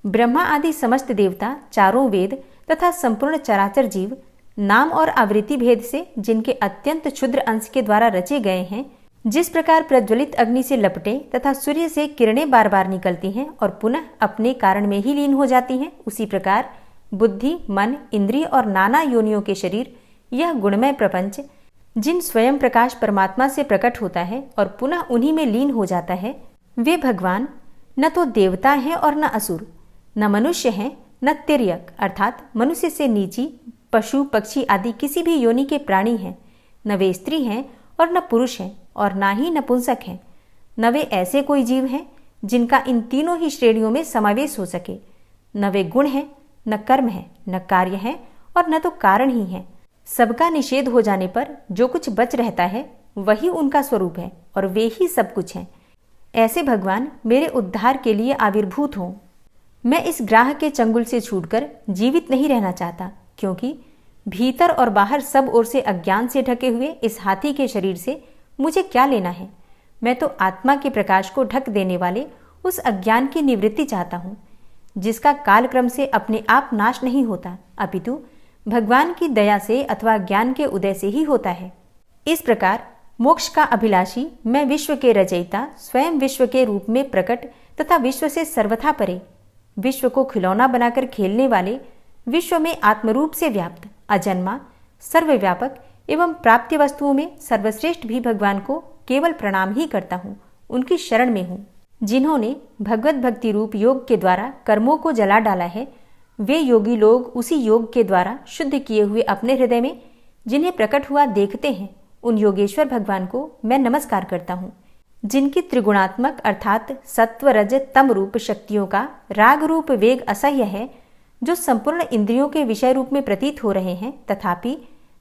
ब्रह्मा आदि समस्त देवता, चारों वेद तथा संपूर्ण चराचर जीव नाम और आवृत्ति भेद से जिनके अत्यंत क्षुद्र अंश के द्वारा रचे गए हैं, जिस प्रकार प्रज्वलित अग्नि से लपटे तथा सूर्य से किरणें बार बार निकलती हैं और पुनः अपने कारण में ही लीन हो जाती हैं, उसी प्रकार बुद्धि, मन, इंद्रिय और नाना योनियों के शरीर, यह गुणमय प्रपंच जिन स्वयं प्रकाश परमात्मा से प्रकट होता है और पुनः उन्हीं में लीन हो जाता है, वे भगवान न तो देवता हैं और न असुर, न मनुष्य हैं न तिर्यक अर्थात मनुष्य से नीची, पशु, पक्षी आदि किसी भी योनि के प्राणी हैं, न वे स्त्री हैं और न पुरुष हैं और ना ही नपुंसक हैं, न वे ऐसे कोई जीव हैं जिनका इन तीनों ही श्रेणियों में समावेश हो सके, न वे गुण हैं, न कर्म है, न कार्य है और न तो कारण ही है। सबका निषेध हो जाने पर जो कुछ बच रहता है वही उनका स्वरूप है और वे ही सब कुछ हैं। ऐसे भगवान मेरे उद्धार के लिए आविर्भूत हों। मैं इस ग्राह के चंगुल से छूटकर जीवित नहीं रहना चाहता, क्योंकि भीतर और बाहर सब ओर से अज्ञान से ढके हुए इस हाथी के शरीर से मुझे क्या लेना है। मैं तो आत्मा के प्रकाश को ढक देने वाले उस अज्ञान की निवृत्ति चाहता हूँ, जिसका कालक्रम से अपने आप नाश नहीं होता, अपितु भगवान की दया से अथवा ज्ञान के उदय से ही होता है। इस प्रकार मोक्ष का अभिलाषी मैं विश्व के रचयिता, स्वयं विश्व के रूप में प्रकट तथा विश्व से सर्वथा परे, विश्व को खिलौना बनाकर खेलने वाले, विश्व में आत्मरूप से व्याप्त, अजन्मा, सर्वव्यापक एवं प्राप्य वस्तुओं में सर्वश्रेष्ठ भी भगवान को केवल प्रणाम ही करता हूँ, उनकी शरण में हूँ। जिन्होंने भगवत भक्ति रूप योग के द्वारा कर्मों को जला डाला है, वे योगी लोग उसी योग के द्वारा शुद्ध किए हुए अपने हृदय में जिन्हें प्रकट हुआ देखते हैं, उन योगेश्वर भगवान को मैं नमस्कार करता हूँ। जिनकी त्रिगुणात्मक अर्थात सत्व, रज, तम रूप शक्तियों का राग रूप वेग असह्य है, जो संपूर्ण इंद्रियों के विषय रूप में प्रतीत हो रहे हैं, तथापि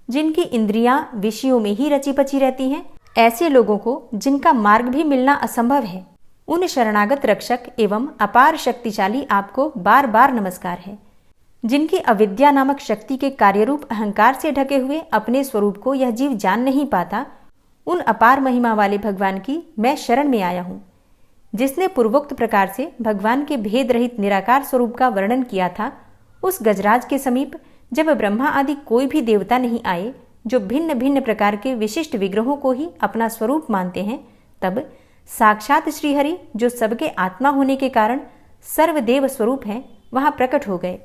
जिनकी इंद्रियां विषयों में ही रची पची रहती हैं, ऐसे लोगों को जिनका मार्ग भी मिलना असंभव है, उन शरणागत रक्षक एवं अपार शक्तिशाली आपको बार बार नमस्कार है। जिनकी अविद्या नामक शक्ति के कार्यरूप अहंकार से ढके हुए अपने स्वरूप को यह जीव जान नहीं पाता, उन अपार महिमा वाले भगवान की मैं शरण में आया हूँ। जिसने पूर्वोक्त प्रकार से भगवान के भेद रहित निराकार स्वरूप का वर्णन किया था, उस गजराज के समीप जब ब्रह्मा आदि कोई भी देवता नहीं आए, जो भिन्न भिन्न प्रकार के विशिष्ट विग्रहों को ही अपना स्वरूप मानते हैं, तब साक्षात श्रीहरि, जो सबके आत्मा होने के कारण सर्वदेव स्वरूप हैं, वहां प्रकट हो गए।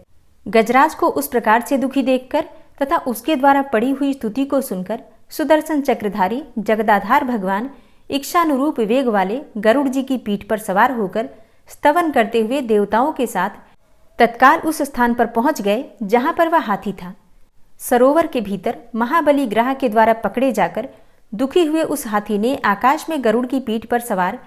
गजराज को उस प्रकार से दुखी देखकर तथा उसके द्वारा पड़ी हुई स्तुति को सुनकर सुदर्शन चक्रधारी जगदाधार भगवान इच्छानुरूप वेग वाले गरुड़ जी की पीठ पर सवार होकर स्तवन करते हुए देवताओं के साथ तत्काल उस स्थान पर पहुंच गए जहां पर वह हाथी था। सरोवर के भीतर महाबली ग्रह के द्वारा पकड़े जाकर दुखी हुए उस हाथी ने आकाश में गरुड़ की पीठ पर सवार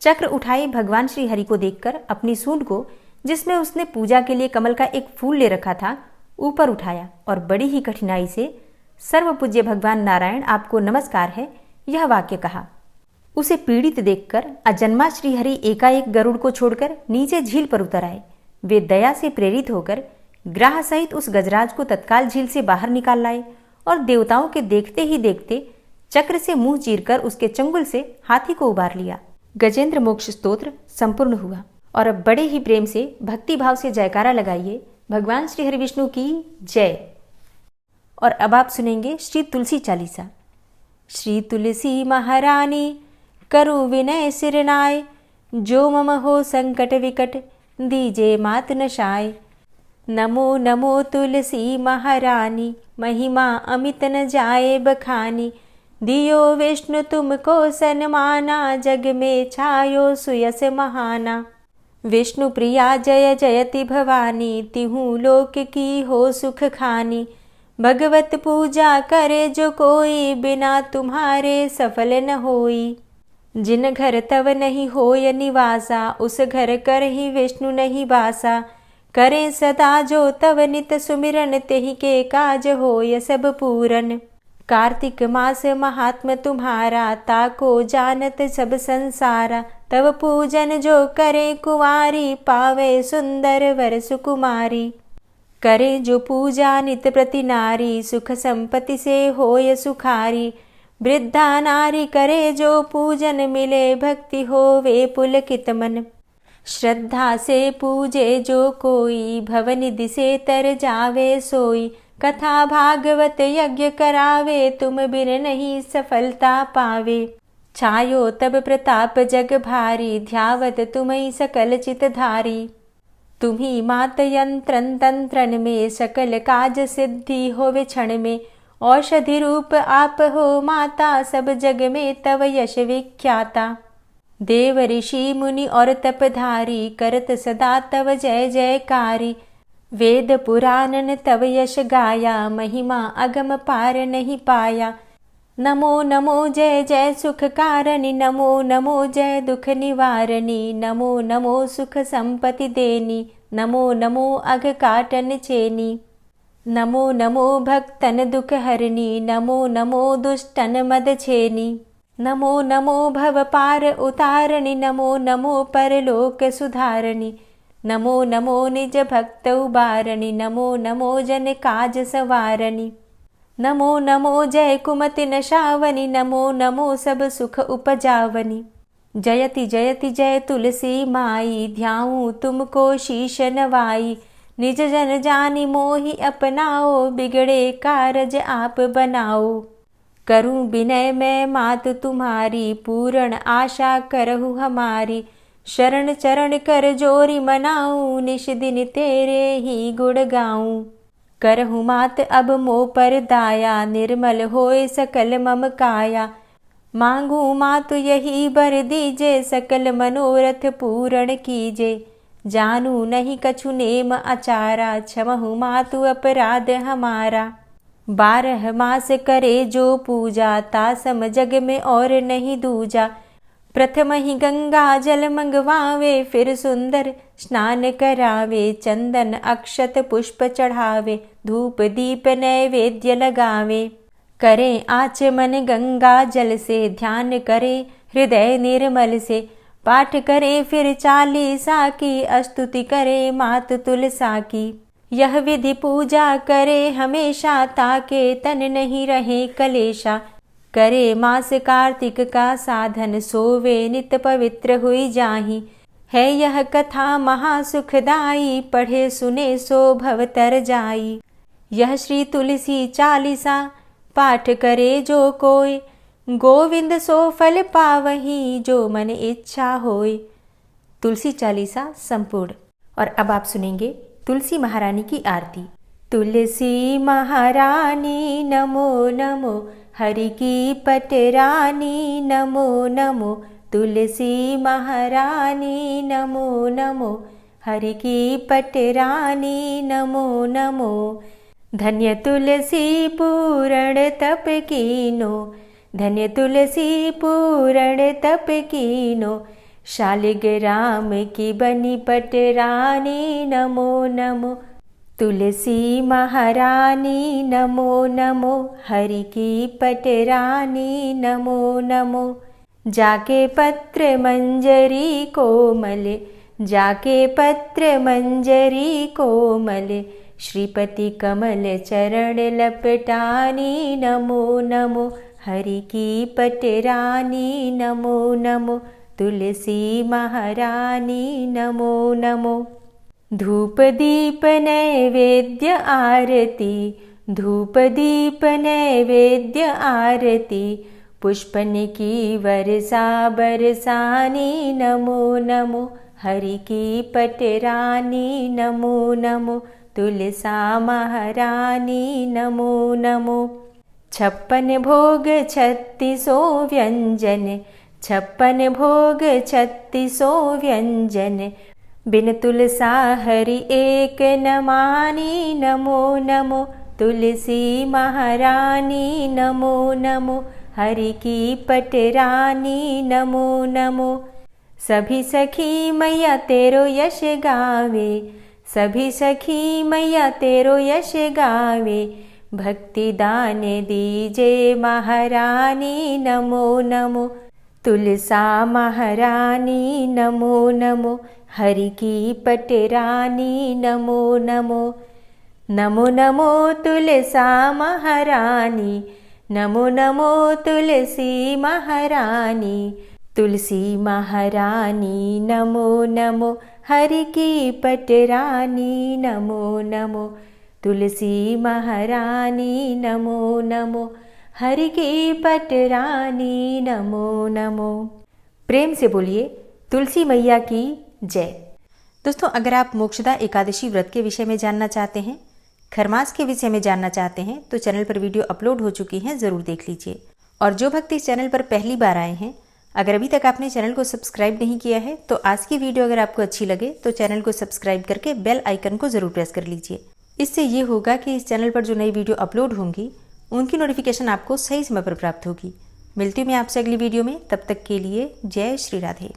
चक्र उठाए भगवान श्री हरि को देखकर अपनी सूंड को, जिसमें उसने पूजा के लिए कमल का एक फूल ले रखा था, ऊपर उठाया और बड़ी ही कठिनाई से सर्वपूज्य भगवान नारायण आपको नमस्कार है, यह वाक्य कहा। उसे पीड़ित देखकर अजन्मा श्रीहरि एकाएक गरुड़ को छोड़कर नीचे झील पर उतर आए। वे दया से प्रेरित होकर ग्राह सहित उस गजराज को तत्काल झील से बाहर निकाल लाए और देवताओं के देखते ही देखते चक्र से मुंह चीरकर उसके चंगुल से हाथी को उबार लिया। गजेंद्र मोक्ष स्तोत्र संपूर्ण हुआ। और अब बड़े ही प्रेम से भक्ति भाव से जयकारा लगाइए, भगवान श्री हरि विष्णु की जय। और अब आप सुनेंगे श्री तुलसी चालीसा। श्री तुलसी महारानी करु विनय सिरनाय, जो मम हो संकट विकट दीजे मात नशाय। नमो नमो तुलसी महारानी, महिमा अमित न जाए बखानी। दियो विष्णु तुमको सन्माना, जग में छायो सुयस महाना। विष्णु प्रिया जय जयति भवानी, तिहु लोक की हो सुख खानी। भगवत पूजा करे जो कोई, बिना तुम्हारे सफल न होई। जिन घर तव नहीं होय निवासा, उस घर कर ही विष्णु नहीं बासा। करें सदा जो तव नित सुमिरन, तेहि के काज होय सब पूरन। कार्तिक मास महात्म तुम्हारा, ताको जानत सब संसारा। तव पूजन जो करे कुंवारी, पावे सुंदर वर सुकुमारी। करे जो पूजा नित प्रति नारी, सुख संपत्ति से होय सुखारी। वृद्धा नारी करे जो पूजन, मिले भक्ति होवे पुलकित मन। श्रद्धा से पूजे जो कोई, भवनिधि से तर जावे सोई। कथा भागवत यज्ञ करावे, तुम बिन नहीं सफलता पावे। छायो तब प्रताप जग भारी, ध्यावत तुम्हीं सकल चित धारी। तुम्ही मात यंत्रन तंत्रन में, सकल काज सिद्धि होवे क्षण में। औषधि रूप आप हो माता, सब जग में तव यश विख्याता। देव ऋषि मुनि और तपधारी, करत सदा तव जय जयकारी। वेद पुराणन तव यश गाया, महिमा अगम पार नहीं पाया। नमो नमो जय जय सुख कारणि, नमो नमो जय दुख निवारणी। नमो नमो सुख संपत्ति देनी, नमो नमो अघ काटन चेनी। नमो नमो भक्तन दुख हरणी, नमो नमो दुष्टन मद छेनी। नमो नमो भव पार उतारणी, नमो नमो परलोक सुधारणी। नमो नमो निज भक्त उबारणी, नमो नमो जन काज सवारणी। नमो नमो जय कुमति नशावनी, नमो नमो सब सुख उपजावनी। जयति जयति जय तुलसी माई, ध्याऊं तुमको शीश नवाई। निज जन जानी मोहि अपनाओ, बिगड़े कारज आप बनाओ। करूं विनय मैं मात तुम्हारी, पूर्ण आशा करहु हमारी। शरण चरण कर जोरी मनाऊं, निश दिन तेरे ही गुण गाऊं। करहु मात अब मोह पर दाया, निर्मल होए सकल मम काया। मांगू मातु यही बर दीजे, सकल मनोरथ पूर्ण कीजे। जानू नहीं कछु नेम आचारा, क्षमहु मातु अपराध हमारा। 12 मास करे जो पूजा, तासम जग में और नहीं दूजा। प्रथम ही गंगा जल मंगवावे, फिर सुंदर स्नान करावे। चंदन अक्षत पुष्प चढ़ावे, धूप दीप नैवेद्य लगावे। करें आचमन गंगा जल से, ध्यान करे हृदय निर्मल से। पाठ करे फिर चालीसा की, स्तुति करे मात तुलसा की। यह विधि पूजा करे हमेशा, ताके तन नहीं रहे कलेशा। करे मास कार्तिक का साधन, सोवे नित पवित्र हुई जाहि। है यह कथा महासुखदाई, पढ़े सुने सो भव तर जाई। यह श्री तुलसी चालीसा, पाठ करे जो कोय। गोविंद सो फल पावही, जो मन इच्छा होय। तुलसी चालीसा संपूर्ण। और अब आप सुनेंगे तुलसी महारानी की आरती। तुलसी महारानी नमो नमो, हरि की पटरानी नमो नमो। तुलसी महारानी नमो नमो, हरि की पटरानी नमो नमो। धन्य तुलसी पूर्ण तप कीनो, धन्य तुलसी पूर्ण तप कीनो। शालिग्राम की बनी पटरानी नमो नमो। तुलसी महारानी नमो नमो, हरि की पटरानी नमो नमो। जाके पत्र मंजरी कोमल, जाके पत्र मंजरी कोमल। श्रीपति कमल चरण लपटानी नमो नमो, हरि की पटरानी नमो नमो। तुलसी महारानी नमो नमो। धूप दीप नैवेद्य आरती, धूप दीप नैवेद्य आरती, पुष्पन की वर्षा बरसानी, नमो नमो हरि की पटरानी, नमो नमो तुलसा महारानी, नमो नमो। 56 भोग 36 व्यंजन, 56 भोग 36 व्यंजन, बिन तुलसा हरि एक न मानी, नमो नमो तुलसी महारानी, नमो नमो हरि की पटरानी, नमो नमो। सभी सखी मैया तेरो यश गावे, सभी सखी मैया तेरो यश गावे, भक्ति दान दीजे महारानी, नमो नमो तुलसा महारानी, नमो नमो हरि की पटरानी, नमो नमो। नमो नमो तुलसा महारानी, नमो नमो तुलसी महारानी, तुलसी महारानी, नमो नमो हरि की पटरानी, नमो नमो तुलसी महारानी, नमो नमो हरि की पटरानी, नमो नमो। प्रेम से बोलिए तुलसी मैया की जय। दोस्तों, अगर आप मोक्षदा एकादशी व्रत के विषय में जानना चाहते हैं, खरमास के विषय में जानना चाहते हैं, तो चैनल पर वीडियो अपलोड हो चुकी हैं, ज़रूर देख लीजिए। और जो भक्त इस चैनल पर पहली बार आए हैं, अगर अभी तक आपने चैनल को सब्सक्राइब नहीं किया है, तो आज की वीडियो अगर आपको अच्छी लगे तो चैनल को सब्सक्राइब करके बेल आइकन को ज़रूर प्रेस कर लीजिए। इससे ये होगा कि इस चैनल पर जो नई वीडियो अपलोड होंगी उनकी नोटिफिकेशन आपको सही समय पर प्राप्त होगी। मिलती हूँ मैं आपसे अगली वीडियो में, तब तक के लिए जय श्री राधे।